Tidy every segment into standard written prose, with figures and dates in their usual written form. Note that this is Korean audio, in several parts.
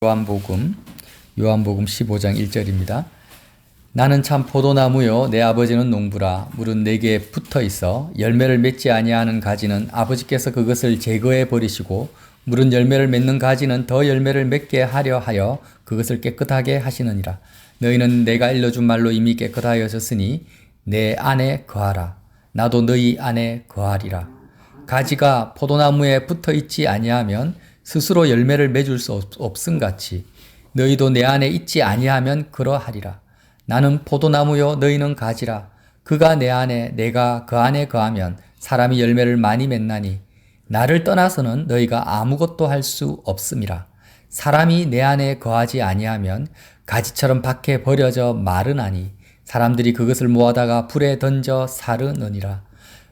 요한복음 15장 1절입니다. 나는 참 포도나무요 내 아버지는 농부라. 물은 내게 붙어 있어 열매를 맺지 아니하는 가지는 아버지께서 그것을 제거해 버리시고 물은 열매를 맺는 가지는 더 열매를 맺게 하려 하여 그것을 깨끗하게 하시느니라. 너희는 내가 일러준 말로 이미 깨끗하여졌으니 내 안에 거하라. 나도 너희 안에 거하리라. 가지가 포도나무에 붙어 있지 아니하면 스스로 열매를 맺을 수 없음같이 너희도 내 안에 있지 아니하면 그러하리라. 나는 포도나무요 너희는 가지라. 그가 내 안에 내가 그 안에 거하면 사람이 열매를 많이 맺나니 나를 떠나서는 너희가 아무것도 할 수 없음이라. 사람이 내 안에 거하지 아니하면 가지처럼 밖에 버려져 마르나니 사람들이 그것을 모아다가 불에 던져 사르느니라.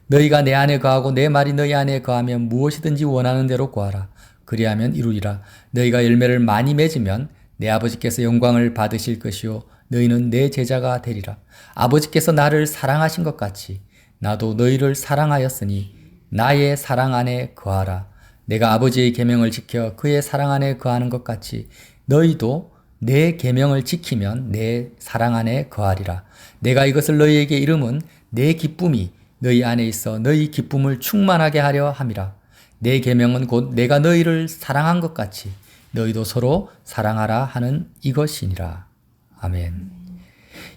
너희가 내 안에 거하고 내 말이 너희 안에 거하면 무엇이든지 원하는 대로 구하라. 그리하면 이루리라. 너희가 열매를 많이 맺으면 내 아버지께서 영광을 받으실 것이요 너희는 내 제자가 되리라. 아버지께서 나를 사랑하신 것 같이 나도 너희를 사랑하였으니 나의 사랑 안에 거하라. 내가 아버지의 계명을 지켜 그의 사랑 안에 거하는 것 같이 너희도 내 계명을 지키면 내 사랑 안에 거하리라. 내가 이것을 너희에게 이름은 내 기쁨이 너희 안에 있어 너희 기쁨을 충만하게 하려 함이라. 내 계명은 곧 내가 너희를 사랑한 것 같이 너희도 서로 사랑하라 하는 이것이니라. 아멘.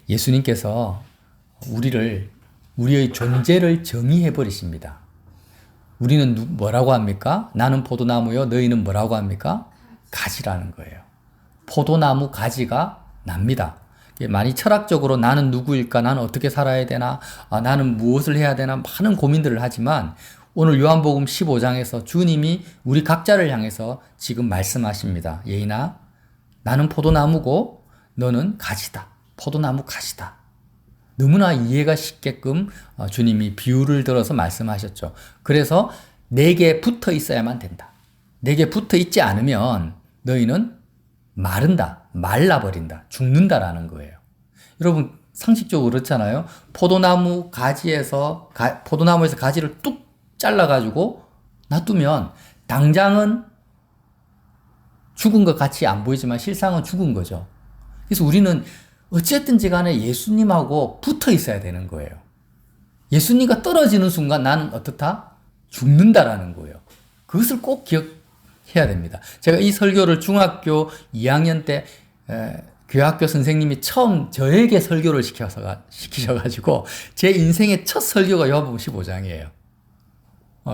예수님께서 우리의 존재를 정의해 버리십니다. 우리는 뭐라고 합니까? 나는 포도나무요 너희는 뭐라고 합니까? 가지라는 거예요. 포도나무 가지가 납니다. 많이 철학적으로 나는 누구일까? 나는 어떻게 살아야 되나? 나는 무엇을 해야 되나? 많은 고민들을 하지만 오늘 요한복음 15장에서 주님이 우리 각자를 향해서 지금 말씀하십니다. 예인아, 나는 포도나무고 너는 가지다. 포도나무 가지다. 너무나 이해가 쉽게끔 주님이 비유를 들어서 말씀하셨죠. 그래서 내게 붙어 있어야만 된다. 내게 붙어 있지 않으면 너희는 마른다. 말라버린다. 죽는다라는 거예요. 여러분 상식적으로 그렇잖아요. 포도나무에서 가지를 뚝 잘라가지고 놔두면 당장은 죽은 것 같이 안 보이지만 실상은 죽은 거죠. 그래서 우리는 어쨌든지 간에 예수님하고 붙어 있어야 되는 거예요. 예수님과 떨어지는 순간 나는 어떻다? 죽는다라는 거예요. 그것을 꼭 기억해야 됩니다. 제가 이 설교를 중학교 2학년 때 교학교 선생님이 처음 저에게 설교를 시키셔가지고 제 인생의 첫 설교가 요한복음 15장이에요.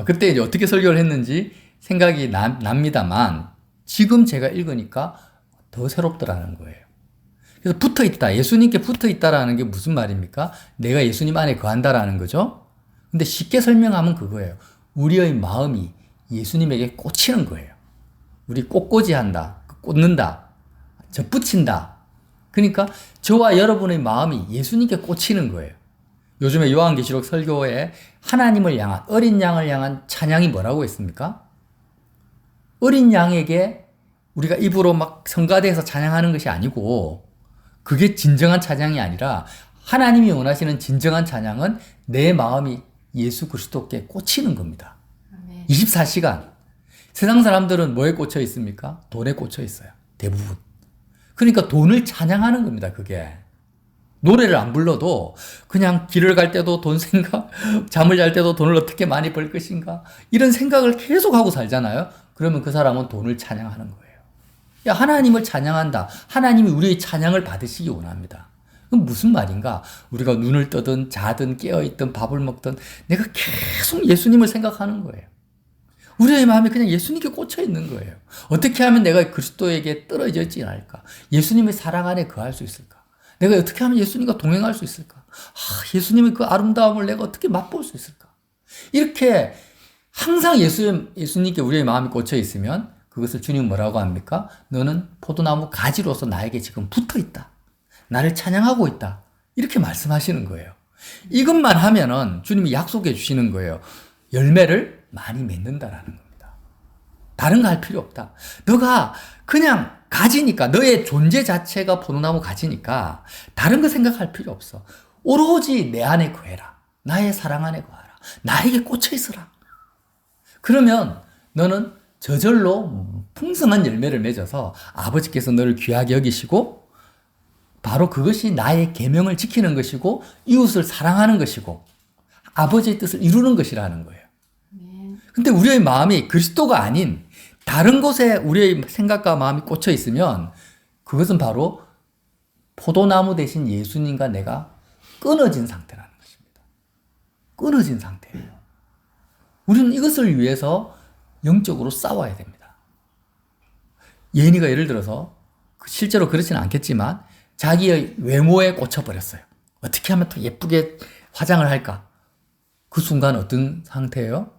그때 이제 어떻게 설교를 했는지 생각이 납니다만 지금 제가 읽으니까 더 새롭더라는 거예요. 그래서 붙어 있다. 예수님께 붙어 있다라는 게 무슨 말입니까? 내가 예수님 안에 거한다라는 거죠. 근데 쉽게 설명하면 그거예요. 우리의 마음이 예수님에게 꽂히는 거예요. 우리 꽃꽂이한다. 꽂는다. 접붙인다. 그러니까 저와 여러분의 마음이 예수님께 꽂히는 거예요. 요즘에 요한계시록 설교에 하나님을 향한 어린 양을 향한 찬양이 뭐라고 했습니까? 어린 양에게 우리가 입으로 막 성가대에서 찬양하는 것이 아니고 그게 진정한 찬양이 아니라 하나님이 원하시는 진정한 찬양은 내 마음이 예수 그리스도께 꽂히는 겁니다. 24시간. 세상 사람들은 뭐에 꽂혀 있습니까? 돈에 꽂혀 있어요. 대부분. 그러니까 돈을 찬양하는 겁니다. 그게. 노래를 안 불러도 그냥 길을 갈 때도 돈 생각, 잠을 잘 때도 돈을 어떻게 많이 벌 것인가 이런 생각을 계속 하고 살잖아요. 그러면 그 사람은 돈을 찬양하는 거예요. 야, 하나님을 찬양한다. 하나님이 우리의 찬양을 받으시기 원합니다. 그럼 무슨 말인가? 우리가 눈을 뜨든 자든 깨어있든 밥을 먹든 내가 계속 예수님을 생각하는 거예요. 우리의 마음이 그냥 예수님께 꽂혀 있는 거예요. 어떻게 하면 내가 그리스도에게 떨어져 있지 않을까? 예수님의 사랑 안에 거할 수 있을까? 내가 어떻게 하면 예수님과 동행할 수 있을까? 예수님의 그 아름다움을 내가 어떻게 맛볼 수 있을까? 이렇게 항상 예수님께 우리의 마음이 꽂혀 있으면 그것을 주님 뭐라고 합니까? 너는 포도나무 가지로서 나에게 지금 붙어 있다. 나를 찬양하고 있다. 이렇게 말씀하시는 거예요. 이것만 하면은 주님이 약속해 주시는 거예요. 열매를 많이 맺는다라는 겁니다. 다른 거 할 필요 없다. 너가 그냥 가지니까 너의 존재 자체가 포도나무 가지니까 다른 거 생각할 필요 없어. 오로지 내 안에 거해라. 나의 사랑 안에 거하라. 나에게 꽂혀 있어라. 그러면 너는 저절로 풍성한 열매를 맺어서 아버지께서 너를 귀하게 여기시고 바로 그것이 나의 계명을 지키는 것이고 이웃을 사랑하는 것이고 아버지의 뜻을 이루는 것이라는 거예요. 근데 우리의 마음이 그리스도가 아닌 다른 곳에 우리의 생각과 마음이 꽂혀 있으면 그것은 바로 포도나무 대신 예수님과 내가 끊어진 상태라는 것입니다. 끊어진 상태예요. 우리는 이것을 위해서 영적으로 싸워야 됩니다. 예은이가 예를 들어서 실제로 그렇지는 않겠지만 자기의 외모에 꽂혀버렸어요. 어떻게 하면 더 예쁘게 화장을 할까? 그 순간 어떤 상태예요?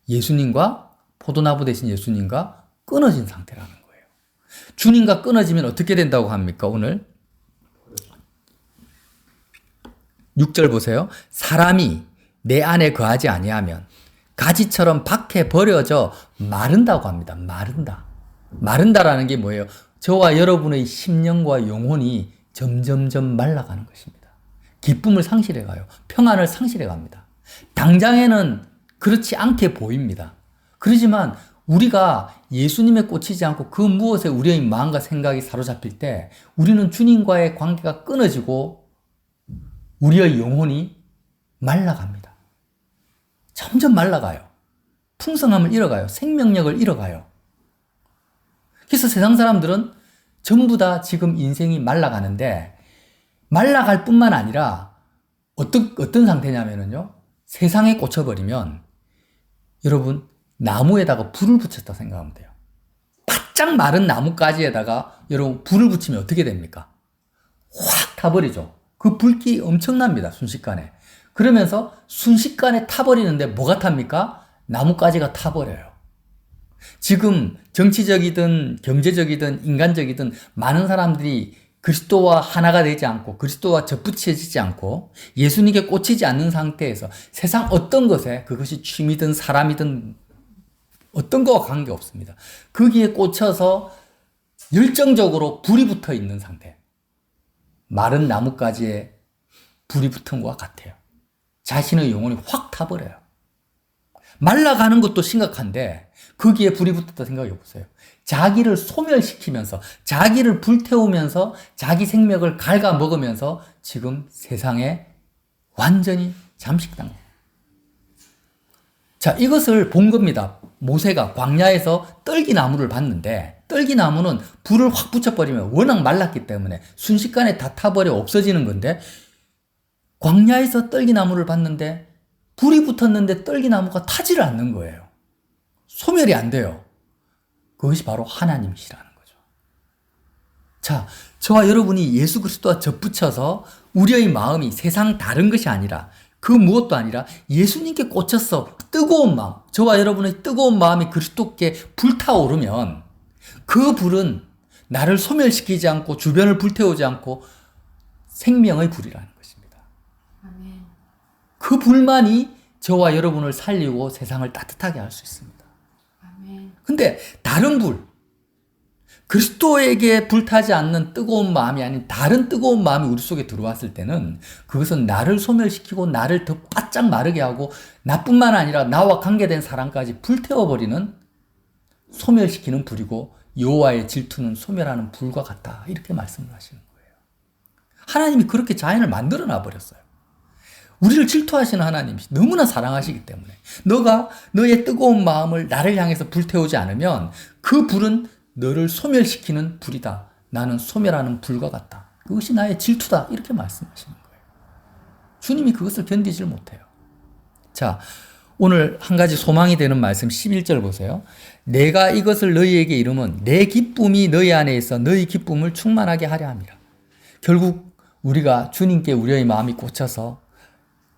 예수님과 포도나무 대신 예수님과 끊어진 상태라는 거예요. 주님과 끊어지면 어떻게 된다고 합니까? 오늘 6절 보세요. 사람이 내 안에 거하지 아니하면 가지처럼 밖에 버려져 마른다고 합니다. 마른다. 마른다라는 게 뭐예요? 저와 여러분의 심령과 영혼이 점점점 말라가는 것입니다. 기쁨을 상실해 가요. 평안을 상실해 갑니다. 당장에는 그렇지 않게 보입니다. 그렇지만 우리가 예수님에 꽂히지 않고 그 무엇에 우리의 마음과 생각이 사로잡힐 때 우리는 주님과의 관계가 끊어지고 우리의 영혼이 말라갑니다. 점점 말라가요. 풍성함을 잃어가요. 생명력을 잃어가요. 그래서 세상 사람들은 전부 다 지금 인생이 말라가는데 말라갈 뿐만 아니라 어떤 상태냐면요. 세상에 꽂혀버리면 여러분 나무에다가 불을 붙였다 생각하면 돼요. 바짝 마른 나뭇가지에다가 여러분 불을 붙이면 어떻게 됩니까? 확 타버리죠. 그 불기 엄청납니다. 순식간에. 그러면서 순식간에 타버리는데 뭐가 탑니까? 나뭇가지가 타버려요. 지금 정치적이든 경제적이든 인간적이든 많은 사람들이 그리스도와 하나가 되지 않고 그리스도와 접붙여지지 않고 예수님께 꽂히지 않는 상태에서 세상 어떤 것에 그것이 취미든 사람이든 어떤 거와 관계없습니다. 거기에 꽂혀서 열정적으로 불이 붙어 있는 상태. 마른 나뭇가지에 불이 붙은 것과 같아요. 자신의 영혼이 확 타버려요. 말라가는 것도 심각한데 거기에 불이 붙었다 생각해 보세요. 자기를 소멸시키면서 자기를 불태우면서 자기 생명을 갉아먹으면서 지금 세상에 완전히 잠식당해요. 자, 이것을 본 겁니다. 모세가 광야에서 떨기나무를 봤는데 떨기나무는 불을 확 붙여버리면 워낙 말랐기 때문에 순식간에 다 타버려 없어지는 건데 광야에서 떨기나무를 봤는데 불이 붙었는데 떨기나무가 타지를 않는 거예요. 소멸이 안 돼요. 그것이 바로 하나님이시라는 거죠. 자, 저와 여러분이 예수 그리스도와 접붙여서 우리의 마음이 세상 다른 것이 아니라 그 무엇도 아니라 예수님께 꽂혀서 뜨거운 마음, 저와 여러분의 뜨거운 마음이 그리스도께 불타오르면 그 불은 나를 소멸시키지 않고 주변을 불태우지 않고 생명의 불이라는 것입니다. 아멘. 그 불만이 저와 여러분을 살리고 세상을 따뜻하게 할 수 있습니다. 근데 다른 불, 그리스도에게 불타지 않는 뜨거운 마음이 아닌 다른 뜨거운 마음이 우리 속에 들어왔을 때는 그것은 나를 소멸시키고 나를 더 바짝 마르게 하고 나뿐만 아니라 나와 관계된 사람까지 불태워버리는 소멸시키는 불이고 여호와의 질투는 소멸하는 불과 같다. 이렇게 말씀을 하시는 거예요. 하나님이 그렇게 자연을 만들어 놔버렸어요. 우리를 질투하시는 하나님이 너무나 사랑하시기 때문에 너가 너의 뜨거운 마음을 나를 향해서 불태우지 않으면 그 불은 너를 소멸시키는 불이다. 나는 소멸하는 불과 같다. 그것이 나의 질투다. 이렇게 말씀하시는 거예요. 주님이 그것을 견디질 못해요. 자, 오늘 한 가지 소망이 되는 말씀 11절 보세요. 내가 이것을 너희에게 이루면 내 기쁨이 너희 안에 있어 너희 기쁨을 충만하게 하려 함이라. 결국 우리가 주님께 우리의 마음이 꽂혀서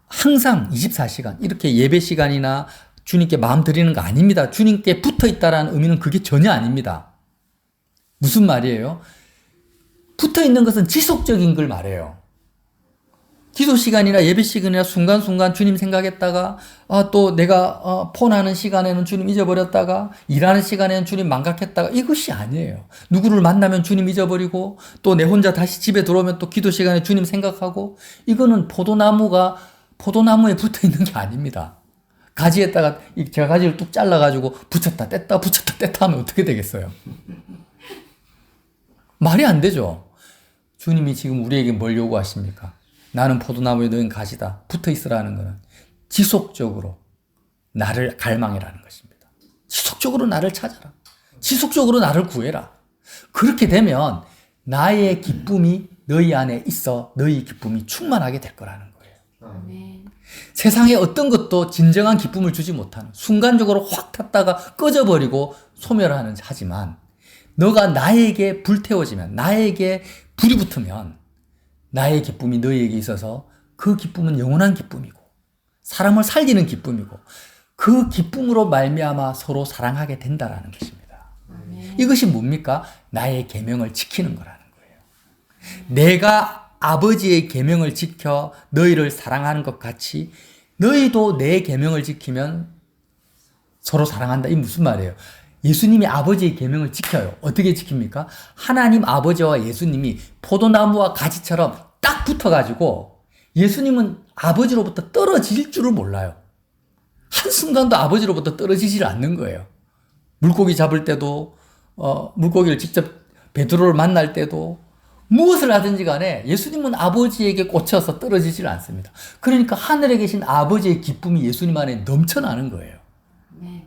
항상 24시간 이렇게 예배 시간이나 주님께 마음 드리는 거 아닙니다. 주님께 붙어 있다라는 의미는 그게 전혀 아닙니다. 무슨 말이에요? 붙어 있는 것은 지속적인 걸 말해요. 기도 시간이나 예배 시간이나 순간순간 주님 생각했다가 또 내가 폰하는 시간에는 주님 잊어버렸다가 일하는 시간에는 주님 망각했다가 이것이 아니에요. 누구를 만나면 주님 잊어버리고 또 내 혼자 다시 집에 들어오면 또 기도 시간에 주님 생각하고 이거는 포도나무에 붙어 있는 게 아닙니다. 가지에다가 제가 가지를 뚝 잘라가지고 붙였다 뗐다 붙였다 뗐다 하면 어떻게 되겠어요? 말이 안 되죠. 주님이 지금 우리에게 뭘 요구하십니까? 나는 포도나무에 너희는 가지다. 붙어 있으라는 것은 지속적으로 나를 갈망이라는 것입니다. 지속적으로 나를 찾아라. 지속적으로 나를 구해라. 그렇게 되면 나의 기쁨이 너희 안에 있어 너희 기쁨이 충만하게 될 거라는 거예요. 아멘. 세상에 어떤 것도 진정한 기쁨을 주지 못하는 순간적으로 확 탔다가 꺼져버리고 소멸하는 하지만 너가 나에게 불태워지면 나에게 불이 붙으면 나의 기쁨이 너희에게 있어서 그 기쁨은 영원한 기쁨이고 사람을 살리는 기쁨이고 그 기쁨으로 말미암아 서로 사랑하게 된다라는 것입니다. 아멘. 이것이 뭡니까? 나의 계명을 지키는 거라는 거예요. 내가 아버지의 계명을 지켜 너희를 사랑하는 것 같이 너희도 내 계명을 지키면 서로 사랑한다. 이 무슨 말이에요? 예수님이 아버지의 계명을 지켜요. 어떻게 지킵니까? 하나님 아버지와 예수님이 포도나무와 가지처럼 딱 붙어가지고 예수님은 아버지로부터 떨어질 줄을 몰라요. 한순간도 아버지로부터 떨어지질 않는 거예요. 물고기 잡을 때도 물고기를 직접 베드로를 만날 때도 무엇을 하든지 간에 예수님은 아버지에게 꽂혀서 떨어지질 않습니다. 그러니까 하늘에 계신 아버지의 기쁨이 예수님 안에 넘쳐나는 거예요. 네.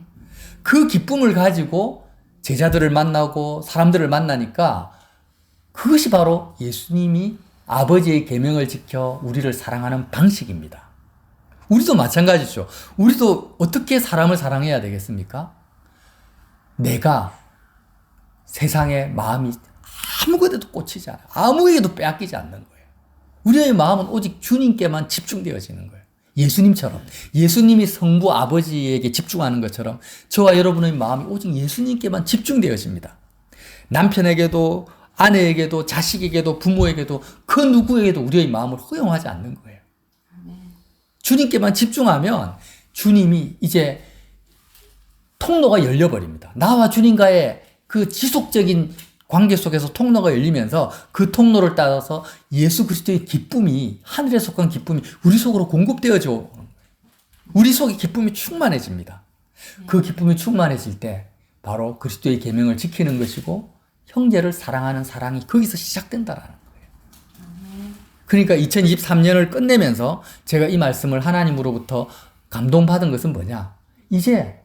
그 기쁨을 가지고 제자들을 만나고 사람들을 만나니까 그것이 바로 예수님이 아버지의 계명을 지켜 우리를 사랑하는 방식입니다. 우리도 마찬가지죠. 우리도 어떻게 사람을 사랑해야 되겠습니까? 내가 세상에 마음이 아무것에도 꽂히지 않아요. 아무에게도 빼앗기지 않는 거예요. 우리의 마음은 오직 주님께만 집중되어지는 거예요. 예수님처럼. 예수님이 성부 아버지에게 집중하는 것처럼 저와 여러분의 마음이 오직 예수님께만 집중되어집니다. 남편에게도 아내에게도 자식에게도 부모에게도 그 누구에게도 우리의 마음을 허용하지 않는 거예요. 주님께만 집중하면 주님이 이제 통로가 열려버립니다. 나와 주님과의 그 지속적인 관계 속에서 통로가 열리면서 그 통로를 따라서 예수 그리스도의 기쁨이 하늘에 속한 기쁨이 우리 속으로 공급되어져 우리 속에 기쁨이 충만해집니다. 그 기쁨이 충만해질 때 바로 그리스도의 계명을 지키는 것이고 형제를 사랑하는 사랑이 거기서 시작된다라는 거예요. 그러니까 2023년을 끝내면서 제가 이 말씀을 하나님으로부터 감동받은 것은 뭐냐? 이제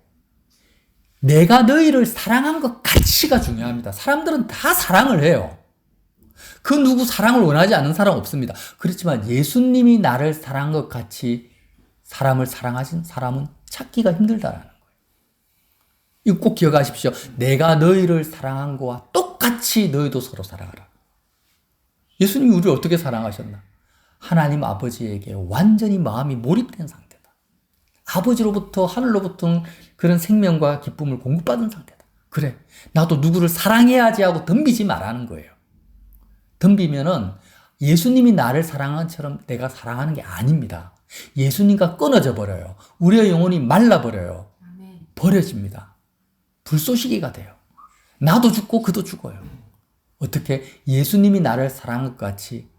내가 너희를 사랑한 것 가치가 중요합니다. 사람들은 다 사랑을 해요. 그 누구 사랑을 원하지 않는 사람 없습니다. 그렇지만 예수님이 나를 사랑한 것 같이 사람을 사랑하신 사람은 찾기가 힘들다라는 거예요. 이거 꼭 기억하십시오. 내가 너희를 사랑한 거와 똑같이 너희도 서로 사랑하라. 예수님이 우리를 어떻게 사랑하셨나? 하나님 아버지에게 완전히 마음이 몰입된 상태다. 아버지로부터 하늘로부터 그런 생명과 기쁨을 공급받은 상태다. 그래, 나도 누구를 사랑해야지 하고 덤비지 말라는 거예요. 덤비면은 예수님이 나를 사랑한 것처럼 내가 사랑하는 게 아닙니다. 예수님과 끊어져 버려요. 우리의 영혼이 말라버려요. 아멘. 버려집니다. 불쏘시개가 돼요. 나도 죽고 그도 죽어요. 어떻게? 예수님이 나를 사랑한 것 같이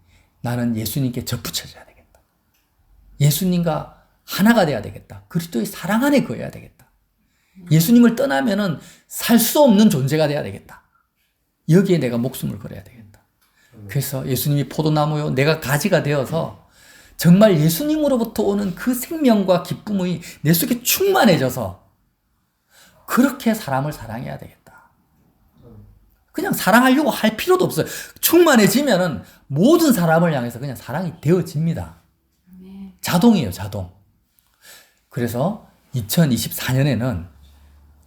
나는 예수님께 접붙여져야 되겠다. 예수님과 하나가 돼야 되겠다. 그리스도의 사랑 안에 거해야 되겠다. 예수님을 떠나면은 살 수 없는 존재가 돼야 되겠다. 여기에 내가 목숨을 걸어야 되겠다. 그래서 예수님이 포도나무요, 내가 가지가 되어서 정말 예수님으로부터 오는 그 생명과 기쁨이 내 속에 충만해져서 그렇게 사람을 사랑해야 되겠다. 그냥 사랑하려고 할 필요도 없어요. 충만해지면은 모든 사람을 향해서 그냥 사랑이 되어집니다. 자동이에요, 자동. 그래서 2024년에는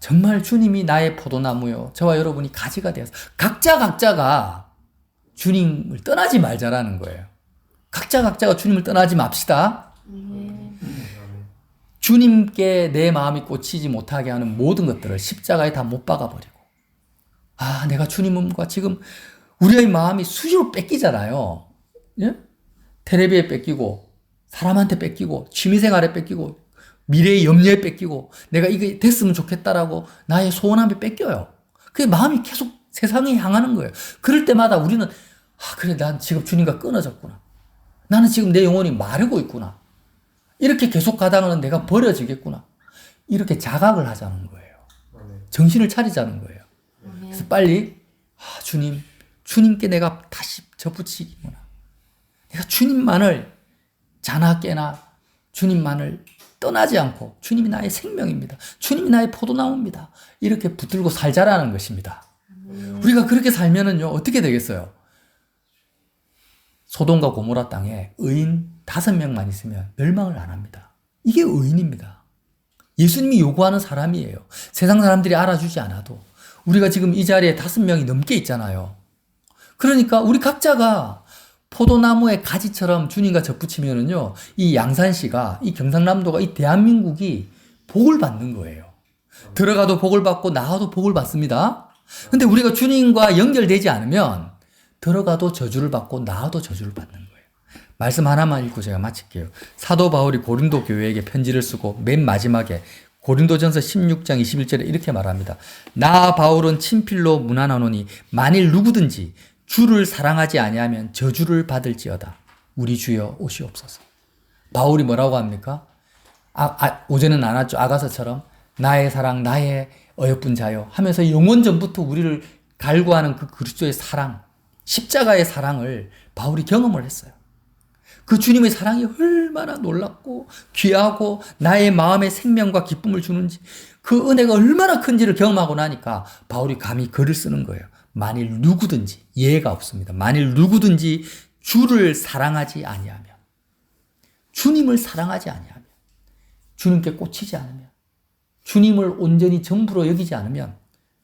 정말 주님이 나의 포도나무요, 저와 여러분이 가지가 되어서 각자가 주님을 떠나지 말자라는 거예요. 각자가 주님을 떠나지 맙시다. 주님께 내 마음이 꽂히지 못하게 하는 모든 것들을 십자가에 다 못 박아버리고, 아, 내가 주님과 지금 우리의 마음이 수시로 뺏기잖아요. 예? 텔레비에 뺏기고, 사람한테 뺏기고, 취미생활에 뺏기고, 미래의 염려에 뺏기고, 내가 이게 됐으면 좋겠다라고 나의 소원함에 뺏겨요. 그게 마음이 계속 세상에 향하는 거예요. 그럴 때마다 우리는, 아, 그래, 난 지금 주님과 끊어졌구나. 나는 지금 내 영혼이 마르고 있구나. 이렇게 계속 가다가는 내가 버려지겠구나. 이렇게 자각을 하자는 거예요. 정신을 차리자는 거예요. 그래서 빨리 주님, 주님께 내가 다시 접붙이기구나. 내가 주님만을 자나 깨나 주님만을 떠나지 않고 주님이 나의 생명입니다. 주님이 나의 포도나무입니다. 이렇게 붙들고 살자라는 것입니다. 우리가 그렇게 살면은요, 어떻게 되겠어요? 소돔과 고모라 땅에 의인 5명만 있으면 멸망을 안 합니다. 이게 의인입니다. 예수님이 요구하는 사람이에요. 세상 사람들이 알아주지 않아도. 우리가 지금 이 자리에 5명이 넘게 있잖아요. 그러니까 우리 각자가 포도나무의 가지처럼 주님과 접붙이면은요, 이 양산시가, 이 경상남도가, 이 대한민국이 복을 받는 거예요. 들어가도 복을 받고 나와도 복을 받습니다. 근데 우리가 주님과 연결되지 않으면 들어가도 저주를 받고 나와도 저주를 받는 거예요. 말씀 하나만 읽고 제가 마칠게요. 사도 바울이 고린도 교회에게 편지를 쓰고 맨 마지막에 고린도전서 16장 21절에 이렇게 말합니다. 나 바울은 친필로 문안하노니 만일 누구든지 주를 사랑하지 아니하면 저주를 받을지어다. 우리 주여 오시옵소서. 바울이 뭐라고 합니까? 오전에 나눴죠. 아가서처럼 나의 사랑, 나의 어여쁜 자요 하면서 영원 전부터 우리를 갈구하는 그 그리스도의 사랑, 십자가의 사랑을 바울이 경험을 했어요. 그 주님의 사랑이 얼마나 놀랍고 귀하고 나의 마음에 생명과 기쁨을 주는지, 그 은혜가 얼마나 큰지를 경험하고 나니까 바울이 감히 글을 쓰는 거예요. 만일 누구든지, 예가 없습니다. 만일 누구든지 주를 사랑하지 아니하면, 주님을 사랑하지 아니하면, 주님께 꽂히지 않으면, 주님을 온전히 전부로 여기지 않으면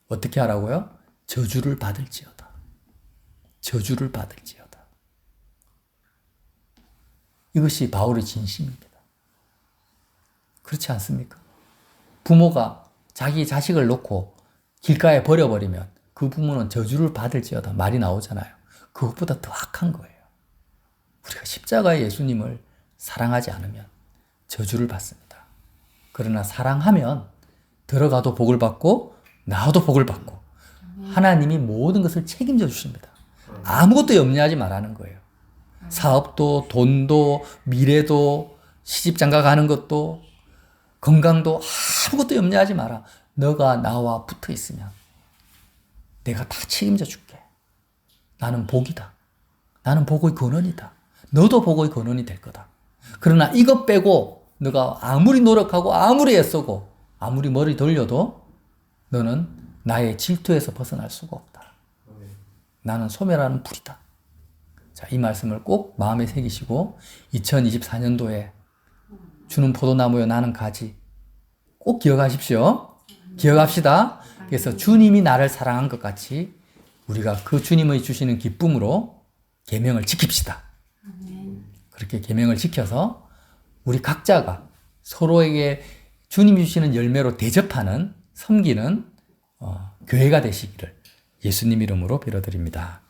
어떻게 하라고요? 저주를 받을지어다. 저주를 받을지어다. 이것이 바울의 진심입니다. 그렇지 않습니까? 부모가 자기 자식을 놓고 길가에 버려버리면 그 부모는 저주를 받을지어다 말이 나오잖아요. 그것보다 더 악한 거예요. 우리가 십자가의 예수님을 사랑하지 않으면 저주를 받습니다. 그러나 사랑하면 들어가도 복을 받고 나와도 복을 받고 하나님이 모든 것을 책임져 주십니다. 아무것도 염려하지 말라는 거예요. 사업도, 돈도, 미래도, 시집장가 가는 것도, 건강도 아무것도 염려하지 마라. 너가 나와 붙어 있으면 내가 다 책임져 줄게. 나는 복이다. 나는 복의 근원이다. 너도 복의 근원이 될 거다. 그러나 이것 빼고 너가 아무리 노력하고 아무리 애쓰고 아무리 머리 돌려도 너는 나의 질투에서 벗어날 수가 없다. 나는 소멸하는 불이다. 자, 이 말씀을 꼭 마음에 새기시고 2024년도에 주는 포도나무여 나는 가지 꼭 기억하십시오. 기억합시다. 그래서 주님이 나를 사랑한 것 같이 우리가 그 주님의 주시는 기쁨으로 계명을 지킵시다. 그렇게 계명을 지켜서 우리 각자가 서로에게 주님이 주시는 열매로 대접하는, 섬기는 교회가 되시기를 예수님 이름으로 빌어드립니다.